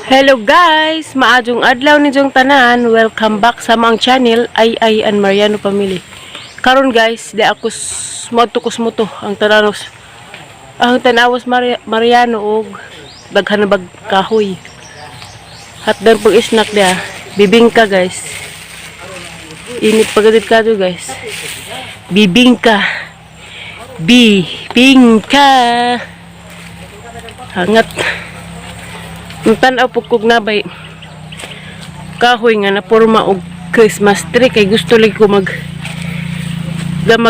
Hello guys, maadjong adlaw ni jong tanan. Welcome back sa among channel Ay and Mariano Family. Karon guys, di ako motukos mo to ang tananos. Ang tanawas Mariano og daghan na bag kahoy. Hatdan pag snack dia, bibingka guys. Init pagadit ka to guys. Bibingka. Bibingka. Hangat. Yung tanaw pukog na bay kahoy nga na porma og Christmas tree kay gusto lang ko mag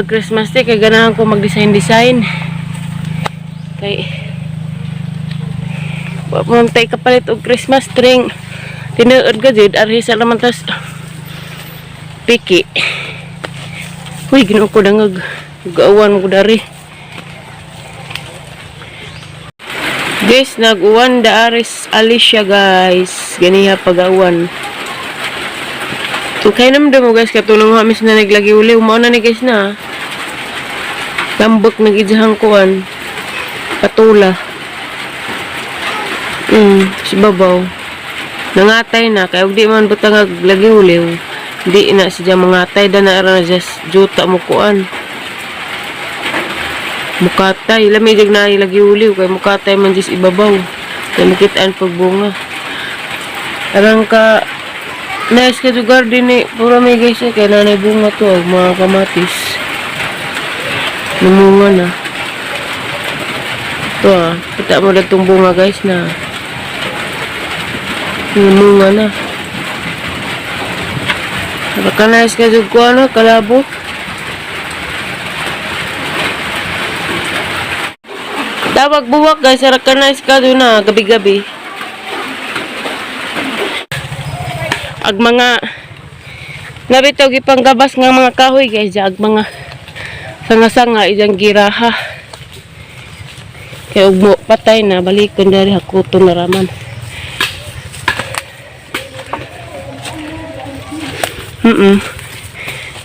Christmas tree kay ganahan ko mag design kay pamantay kapalit og Christmas tree tinuod ka jud arhi sa naman tas piki. Uy, ginoo ko dangag gaawan ko dari. Guys, nag-uwan da Aris Alicia guys. Ganiha pag-awan. So, kaya naman mo guys, katulong hamis na naglagi uli. Umaw na ni guys na. Tambok nag-idjahang kuwan. Patula. Si babaw. Nangatay na. Kaya di man butang naglagi uli. Di na siya mangatay. Dana na just juta mo kuwan. Mukatay, lamig na ilagi uliw kay mukatay man jis ibabaw. Kay makitaan pagbunga. Arang ka nice ka lugar din eh. Pura may guys eh. Kaya nanay bunga to mga kamatis. Namunga na. Ito kita mo na itong bunga guys na. Namunga na. Baka nice ka lugar kalabo. Tawag buwak guys, recognize ka doon na gabi-gabi. Ag mga nabitaw gipanggabas nga mga kahoy guys, ag mga sanga-sanga ijang giraha. Kaya ugmo patay na balikon dari hakuto na raman.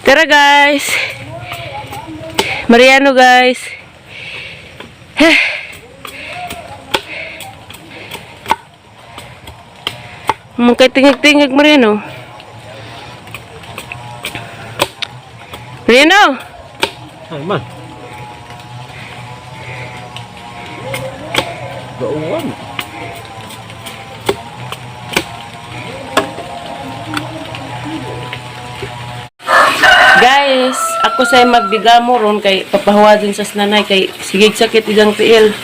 Tara guys. Mariano guys. Mungkay tingig-tingig Mariano. Mariano. Ay man. Gauwan. Guys, ako say magdigamo ron kay papahawadin sa nanay kay sigig sakit igang tiil.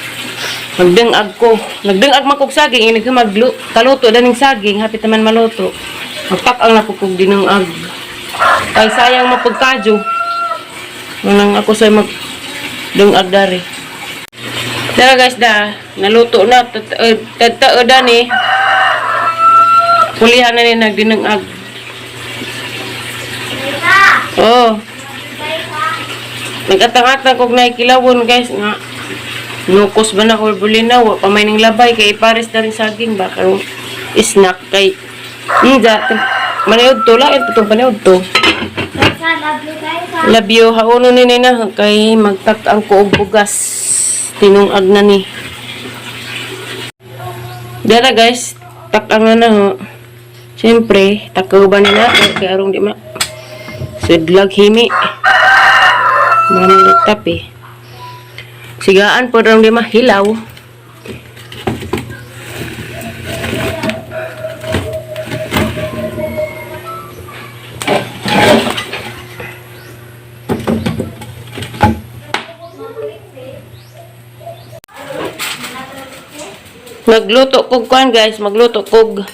Nagdingag ko. Nagdingag man kog saging, ini ko kaluto daning saging, hapit naman maluto. Magpak-ang napukog dinungag. Kay sayang mapagkadyo. Nang ako say magdingag dari. Dara guys da, naluto na tataoda ni. Kulihan na ni nagdinungag. Oh. Nag-atang-atang kog naikilawon guys nga. Nukos ba na ko bulina wa pa may ning labay kay pares na rin saging ba karong snack kay dati maniud to la itong paniud to. Love you hauno ni na kay magtak ang ko og bugas tinungag na ni. Dara guys, tak-ang na ho. Siyempre, takaw ba nila kay arong di ma sudlag himi. Manang tapi. Sigaan po rin di mahilaw. Magluto kog kuan guys, magluto kog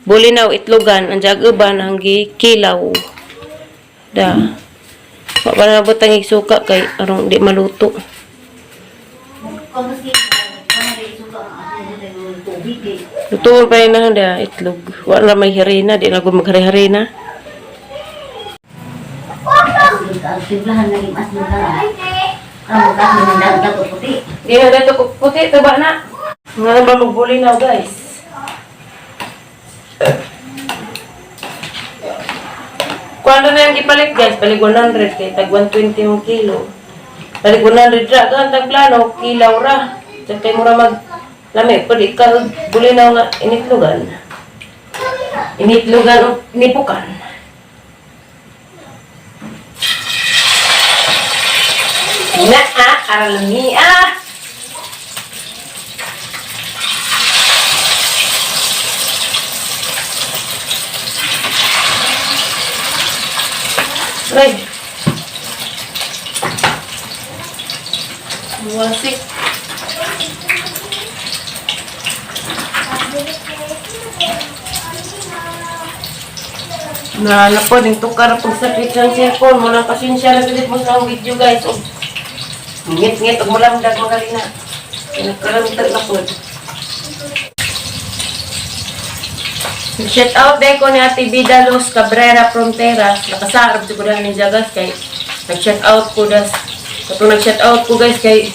bulinaw itlogan, ang jag-uban hanggi kilaw. Da. Wa pa na butang igsuka kay arong di maluto. Lutuon pa rin na handa itlog. Wala may harina. Di na ako maghari-harina. Di na dito puti. Ito ba na? Nga ba magbuli na guys? Kung ano na yung ipalit guys? Palig 100 kay tag 120 yung kilo. Palig 100 ra. Gan tag plano. Kilaw ra. Diyan kayo mura mag Lami, pwede ikaw, bulinaw nga, initlugan. Initlugan o nipukan. Aralami, Right. Wasik. Na po, yung tukar pag sakit ng cellphone mo nang pasensya na pilit mo sa video guys. Ngit-ngit, huwag mo lang dag magalina. Nagkaramit na po. Shout out din ko ni Ate Bida Los Cabrera Fronteras. Nakasarap ko na ninja guys kay nag-shout out ko das. Kato nag-shout out ko guys kay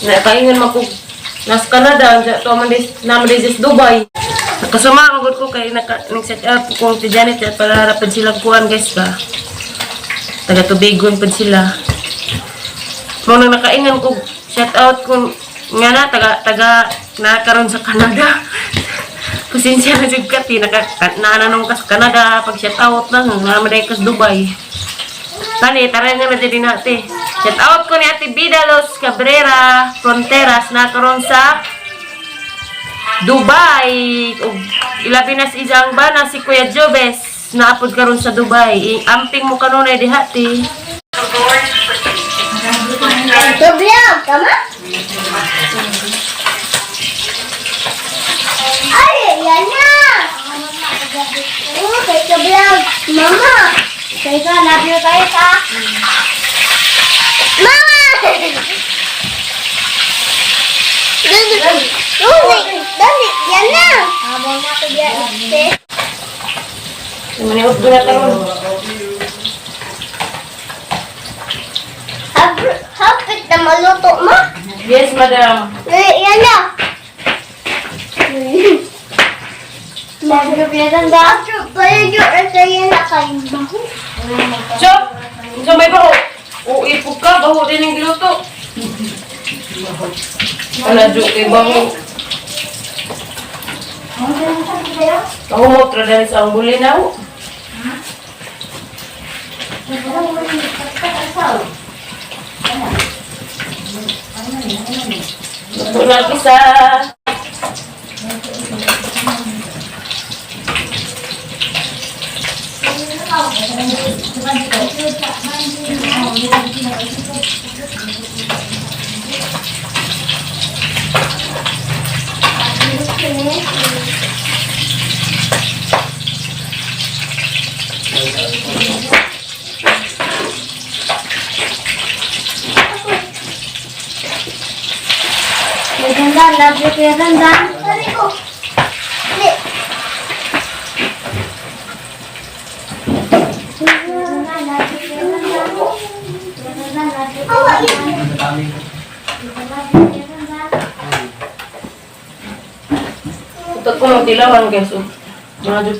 nakaingan mo ko nas Canada, to naman din Dubai. Nakasama magod ko kay nag-shout out ko si Janet at para harapan silang kuhan guys ka. Taga-tubigon pa sila. Mo nang nakaingan ko shout out ko nga na taga nakaroon sa Canada. Pasensya na jud ka ti nananong ka sa Canada pag shout out lang namaday ka sa Dubai. Tani taray nga na din natin. Shout out ko ni Ate Bida Los Cabrera Fronteras na karon sa Dubai. Ug ilabi na si isang bana si Kuya Jobes naapod karon sa Dubai. Amping mo kanunay diha ti. Vlog, tama? Ay, yan na! Oh, kay ka vlog. Mama! Kay ka, love you tayo ka. Mama! Dali, yan na! Habang na ko dyan, ite. Maniot ko na karon. Hapit na maluto mo? Yes, madam. Yan na! Nagbibiran ba? Pwede yung asaya na kayo baho. Chop! So may baho. O ipog ka, baho din yung giluto. Wala dyo kay baho. Ako mo tradan sa ang bulinaw. Luto na isa. Ganda, love you kaya ganda. Sabi ko. Hindi. Ito ko ng tilawan guys. Mga dyan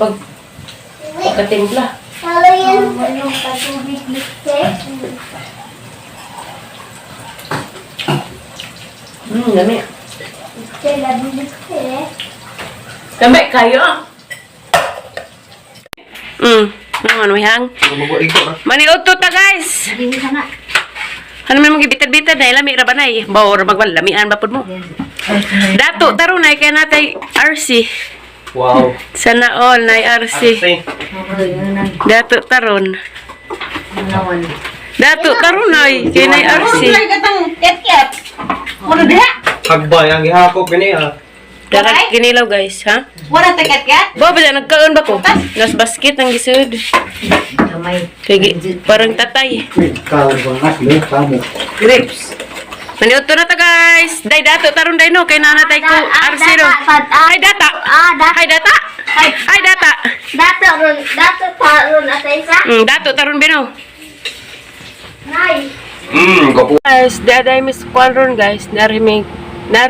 pagkatimpla. Halo yan. Walang patubig lipstick. Dami. Lipstick, love you lipstick. Dami kayo. Ano yang? Maniuto ta guys. Hindi sana. Ano may magibitad-bitad na lami ra ba nay? Bawor magmalamian ba pud mo? Dato tarunay kay natay RC. Wow. Sana all nay RC. Dato taron. Dato tarunay kay nay RC. Hagbay ang gihakop gani ah. Dapat kinilaw guys, ha? Wala tiket-ket? Ba ba nagkaon ba ko? Nas basket ang gisud. Kamay. Kay parang tatay. Grapes. Maniuto na ta guys. Day dato taron day no kay nanatay ko RC ro. Ay data. Ay data. Ay data. Dato taron atay sa. Dato taron bino. Nay. Guys, daday Miss Kwanron guys, nari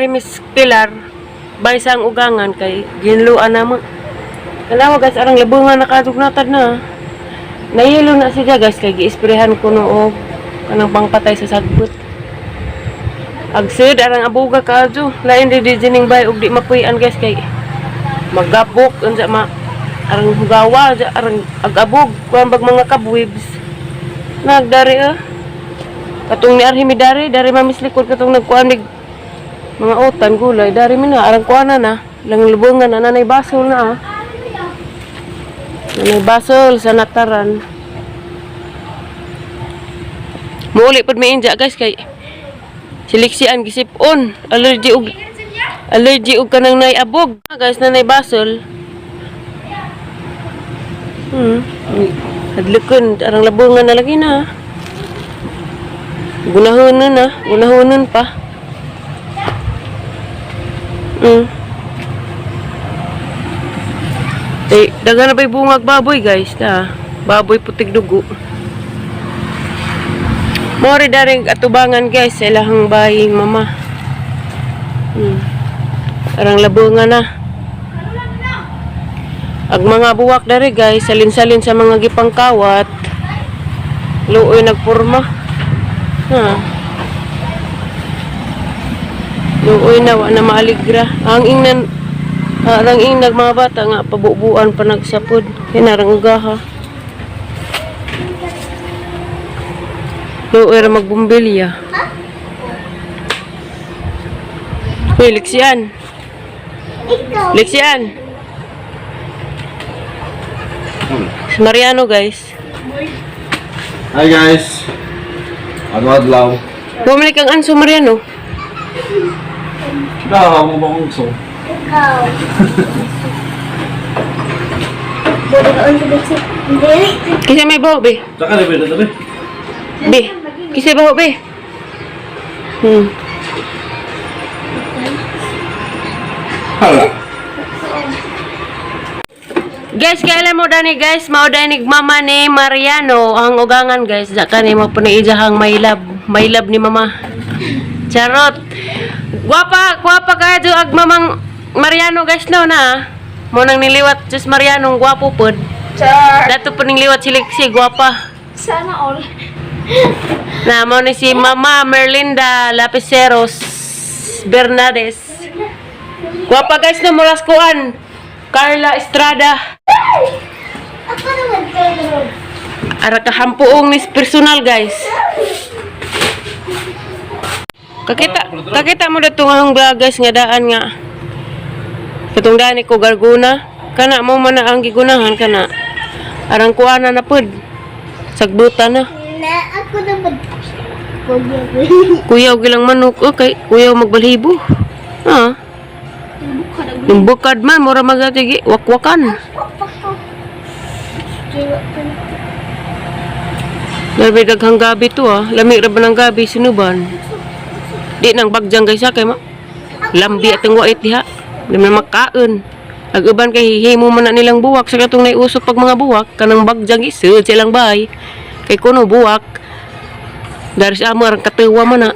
Miss Pilar baysang ugangan kay ginluan na mo. Kalawa guys, arang labungan nakadugnatad na. Nahilo na siya guys kay giisprehan ko no kanang pangpatay sa sagbot. Agsud arang abuga kaadyo. Lain di dining bay ug di mapuy-an guys kay magapok unsa ma arang hugawa arang agabog kuan bag mga kabwibs. Nagdari katong ni Arhimi dari mamislikod katong nagkuan mig mga utan gulay dari mi na arang kuana na lang lubungan na nanay basol na nanay basol sa nataran. Muuli pud mi inja guys kay siliksian gisipon allergy og kanang nay abog guys nanay basol. Hadlukon arang labungan na lagi na. Gunahonon pa. Dagan na ba'y bungag baboy guys na. Baboy putig dugo. Mori daring atubangan guys sa ilahang baying mama. Arang labungan na. Ag mga buwak dari guys, salin-salin sa mga gipangkawat. Luoy nagporma. Luoy na wa na maaligra. Ang ing mga bata nga pabubuan pa nagsapod. Kinarang ugaha. Luoy ra magbumbilya. Hoy, Lexian. Ikaw. Lexian. Si Mariano guys. Hi guys. Adlaw. Bumalik kang anso Mariano. Daw mo bang gusto? Ikaw. Bodo ka unsa besi. Hindi. Kisa may baho be. Saka na pwede tabi. Be. Kisa baho be. Hala. Guys, kailan mo dani guys, mao dani mama ni Mariano ang ugangan guys. Daka ni mo paniijahang my love ni mama. Charot. Guwapa ka ag mamang Mariano guys no na. Mo nang niliwat just Mariano guwapo pod. Char. Dato po ning liwat si guwapa. Sana all. Na mo ni si Mama Merlinda Lapiceros Bernades. Guwapa guys no muras kuan. Carla Estrada. Ako naman kayo. Ara kahampuong ni personal guys. Kakita mo dato nga ang vlog guys nga daan nga. Katong daan ni ko garguna. Kana mo man na ang gigunahan kana. Arang kuana na pud. Sagbutan na. Na ako naman. Kuyaw gilang manok. Okay, kuyaw magbalhibo. Yung bukad man, mura magatigi, wakwakan. Labi daghang gabi to Lamig ra ba ng gabi sinuban? Di nang bagjang guys kay ma. Lambi atong wait diha. Di man makaon. Ag-uban kay hihimo man na nilang buwak sa katong naiusok pag mga buwak kanang bagjang isud silang bay. Kay kuno buwak. Dari sa amo arang katuwa man na.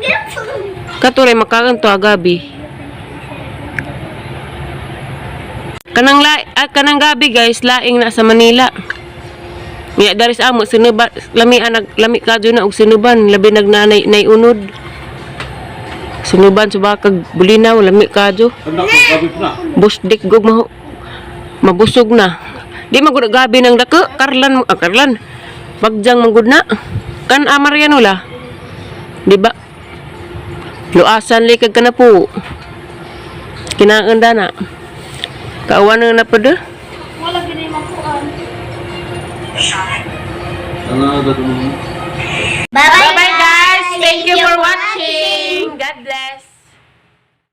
Katuloy makaon to gabi. Kanang gabi guys, laing na sa Manila. Nya dari sa amo sinuban, lami kadyo na og sinuban, labi nagnanay nay unod. Sinuban sa bakag bulinaw, lami kadyo. Busdik gog mabusog na. Di magud gabi nang dako, karlan. Bagjang manggod na. Kan Mariano la. Di ba? Luasan likag kana po. Kinaanda na. Kaawan na po do? Wala gini makuan. Bye bye guys. Thank you for watching. God bless.